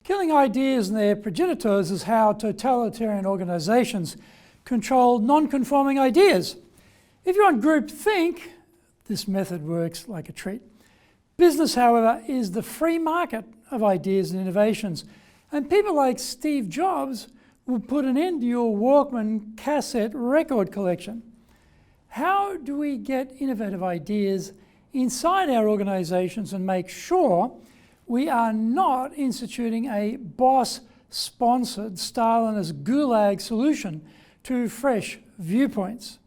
Killing ideas and their progenitors is how totalitarian organisations control non-conforming ideas. If you're on groupthink, this method works like a treat. Business, however, is the free market of ideas and innovations, and people like Steve Jobs will put an end to your Walkman cassette record collection. How do we get innovative ideas inside our organisations and make sure we are not instituting a boss-sponsored Stalinist gulag solution to fresh viewpoints?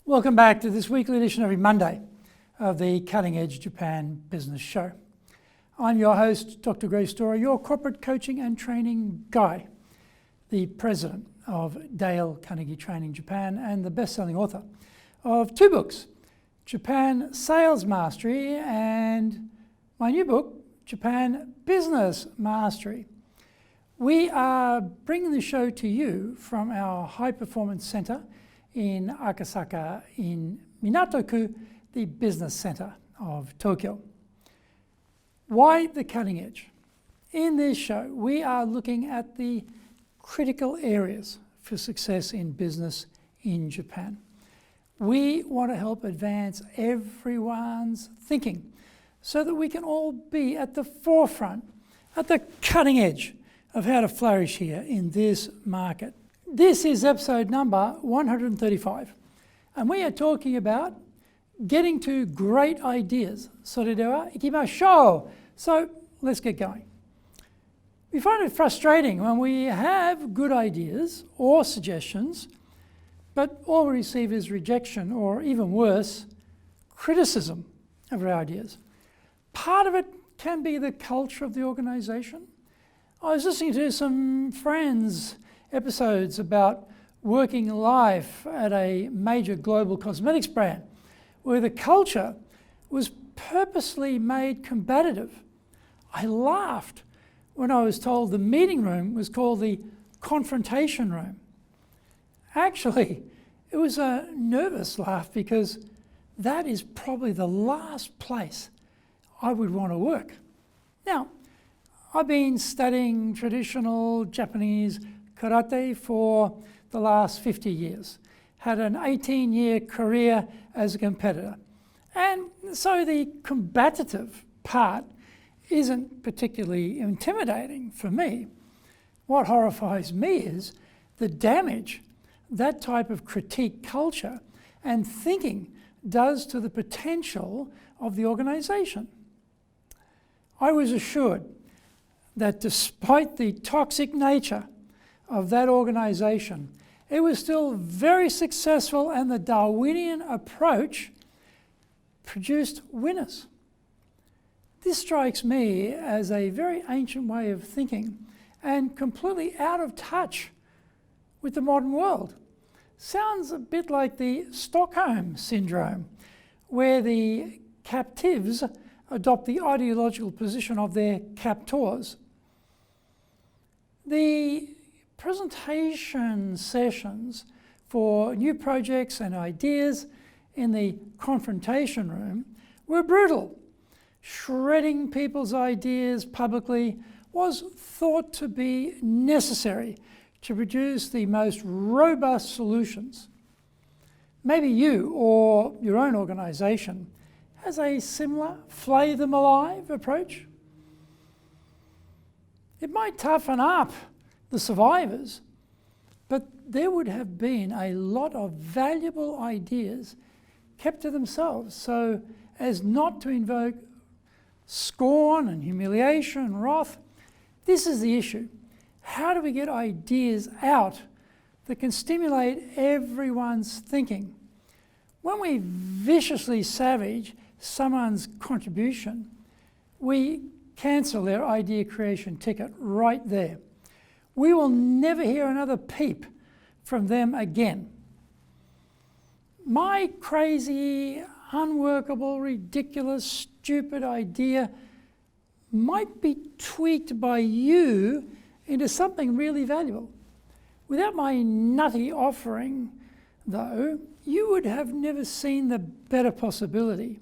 Welcome back to this weekly edition every Monday of the Cutting Edge Japan Business Show. I'm your host, Dr. Grace Storer, your corporate coaching and training guy, the president of Dale Carnegie Training Japan and the best-selling author of two books, Japan Sales Mastery and my new book, Japan Business Mastery. We are bringing the show to you from our High Performance Center in Akasaka in Minato-ku, the business center of Tokyo. Why the cutting edge? In this show, we are looking at the critical areas for success in business in Japan. We want to help advance everyone's thinking so that we can all be at the forefront, at the cutting edge of how to flourish here in this market. This is episode number 135, and we are talking about getting to great ideas. それでは行きましょう. So let's get going. We find it frustrating when we have good ideas or suggestions, but all we receive is rejection or, even worse, criticism of our ideas. Part of it can be the culture of the organisation. I was listening to some friends' episodes about working life at a major global cosmetics brand where the culture was purposely made combative. I laughed when I was told the meeting room was called the Confrontation Room. Actually, it was a nervous laugh because that is probably the last place I would want to work. Now, I've been studying traditional Japanese karate for the last 50 years, had an 18-year career as a competitor. And so the combative part isn't particularly intimidating for me. What horrifies me is the damage that type of critique culture and thinking does to the potential of the organisation. I was assured that despite the toxic nature of that organisation, it was still very successful, and the Darwinian approach produced winners. This strikes me as a very ancient way of thinking and completely out of touch with the modern world. Sounds a bit like the Stockholm Syndrome, where the captives adopt the ideological position of their captors. The presentation sessions for new projects and ideas in the Confrontation Room were brutal. Shredding people's ideas publicly was thought to be necessary to produce the most robust solutions. Maybe you or your own organisation has a similar flay them alive approach. It might toughen up the survivors, but there would have been a lot of valuable ideas kept to themselves so as not to invoke scorn and humiliation and wrath. This is the issue. How do we get ideas out that can stimulate everyone's thinking? When we viciously savage someone's contribution, we cancel their idea creation ticket right there. We will never hear another peep from them again. My crazy, unworkable, ridiculous, stupid idea might be tweaked by you into something really valuable. Without my nutty offering, though, you would have never seen the better possibility.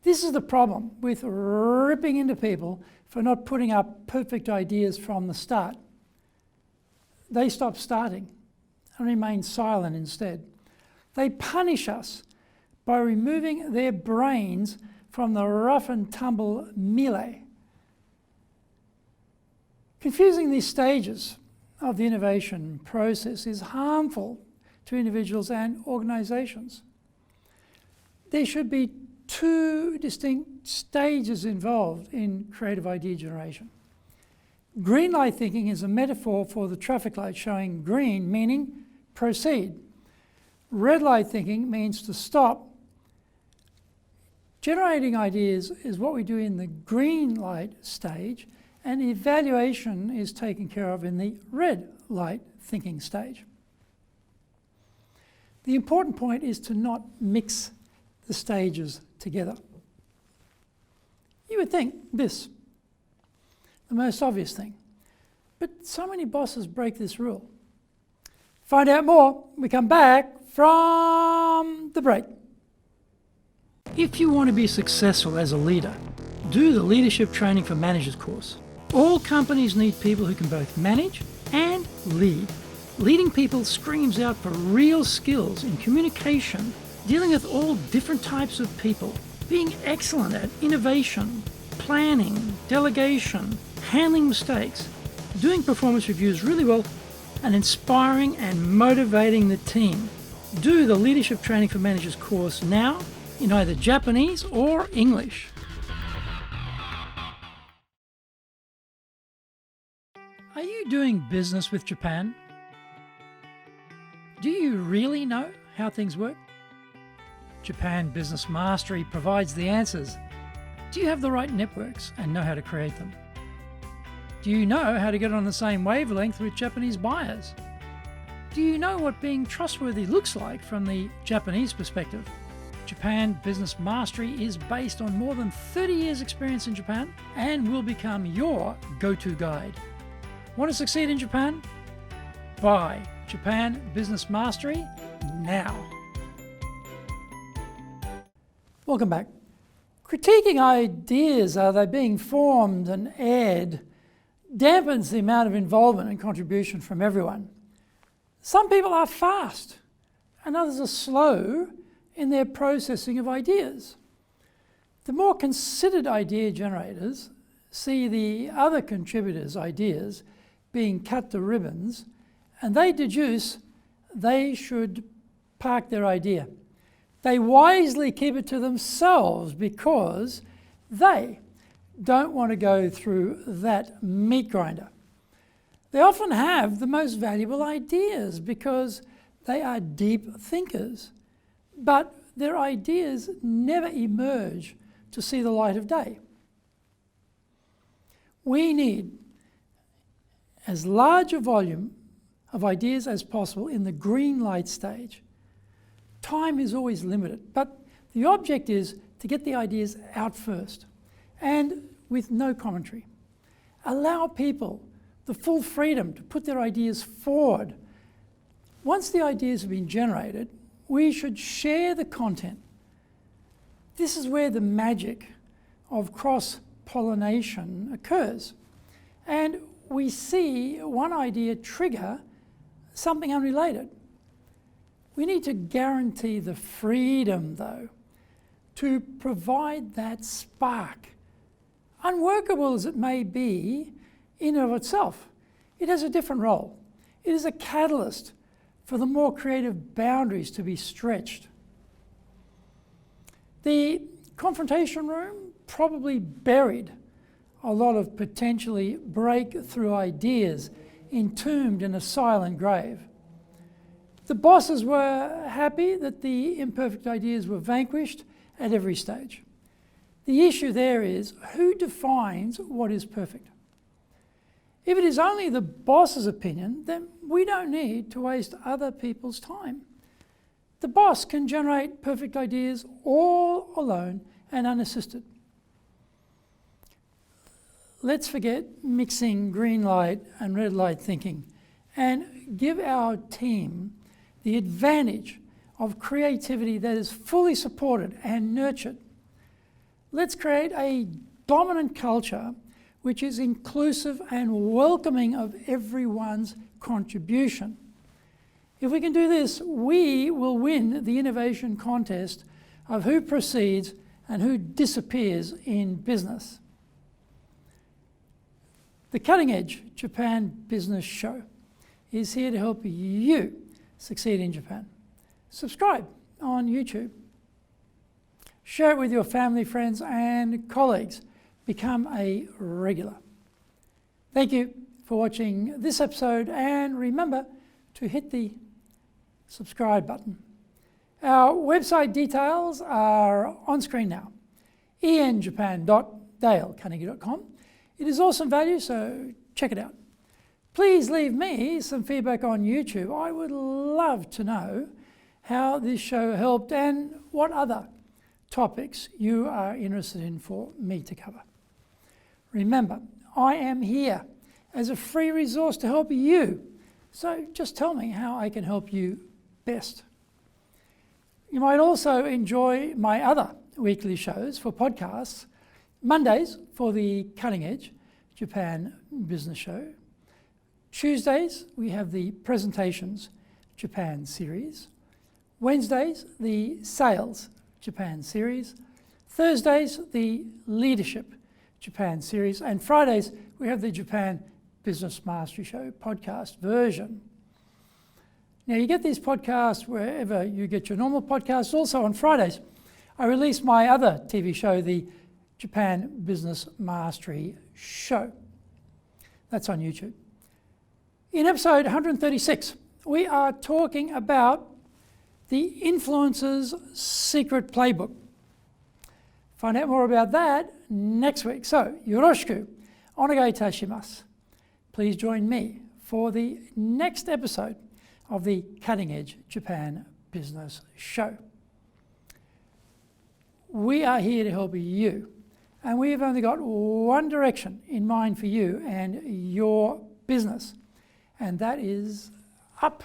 This is the problem with ripping into people for not putting up perfect ideas from the start. They stop starting and remain silent instead. They punish us by removing their brains from the rough and tumble melee. Confusing these stages of the innovation process is harmful to individuals and organisations. There should be two distinct stages involved in creative idea generation. Greenlight thinking is a metaphor for the traffic light showing green, meaning proceed. Red light thinking means to stop. Generating ideas is what we do in the green light stage, and evaluation is taken care of in the red light thinking stage. The important point is to not mix the stages together. You would think this, the most obvious thing, but so many bosses break this rule. Find out more, we come back from the break. If you want to be successful as a leader, do the Leadership Training for Managers course. All companies need people who can both manage and lead. Leading people screams out for real skills in communication, dealing with all different types of people, being excellent at innovation, planning, delegation, handling mistakes, doing performance reviews really well, and inspiring and motivating the team. Do the Leadership Training for Managers course now in either Japanese or English. Are you doing business with Japan? Do you really know how things work? Japan Business Mastery provides the answers. Do you have the right networks and know how to create them? Do you know how to get on the same wavelength with Japanese buyers? Do you know what being trustworthy looks like from the Japanese perspective? Japan Business Mastery is based on more than 30 years' experience in Japan and will become your go-to guide. Want to succeed in Japan? Buy Japan Business Mastery now. Welcome back. Critiquing ideas, are they being formed and aired, dampens the amount of involvement and contribution from everyone. Some people are fast and others are slow in their processing of ideas. The more considered idea generators see the other contributors' ideas being cut to ribbons, and they deduce they should park their idea. They wisely keep it to themselves because they don't want to go through that meat grinder. They often have the most valuable ideas because they are deep thinkers, but their ideas never emerge to see the light of day. We need as large a volume of ideas as possible in the green light stage. Time is always limited, but the object is to get the ideas out first and with no commentary. Allow people the full freedom to put their ideas forward. Once the ideas have been generated, we should share the content. This is where the magic of cross-pollination occurs. And we see one idea trigger something unrelated. We need to guarantee the freedom, though, to provide that spark. Unworkable as it may be in and of itself, it has a different role. It is a catalyst for the more creative boundaries to be stretched. The Confrontation Room probably buried a lot of potentially breakthrough ideas entombed in a silent grave. The bosses were happy that the imperfect ideas were vanquished at every stage. The issue there is who defines what is perfect. If it is only the boss's opinion, then we don't need to waste other people's time. The boss can generate perfect ideas all alone and unassisted. Let's forget mixing green light and red light thinking and give our team the advantage of creativity that is fully supported and nurtured. Let's create a dominant culture which is inclusive and welcoming of everyone's contribution. If we can do this, we will win the innovation contest of who proceeds and who disappears in business. The Cutting Edge Japan Business Show is here to help you succeed in Japan. Subscribe on YouTube. Share it with your family, friends, and colleagues. Become a regular. Thank you for watching this episode, and remember to hit the subscribe button. Our website details are on screen now. enjapan.dalecarnegie.com. It is awesome value, so check it out. Please leave me some feedback on YouTube. I would love to know how this show helped and what other topics you are interested in for me to cover. Remember, I am here as a free resource to help you, so just tell me how I can help you best. You might also enjoy my other weekly shows for podcasts. Mondays for the Cutting Edge Japan Business Show. Tuesdays we have the Presentations Japan series. Wednesdays the Sales Japan series. Thursdays the Leadership Japan series. And Fridays we have the Japan Business Mastery Show podcast version. Now you get these podcasts wherever you get your normal podcasts. Also on Fridays I release my other TV show, the Japan Business Mastery Show. That's on YouTube. In episode 136, we are talking about the influencer's secret playbook. Find out more about that next week. So, yoroshiku onegai itashimasu. Please join me for the next episode of the Cutting Edge Japan Business Show. We are here to help you. And we have only got one direction in mind for you and your business, and that is up.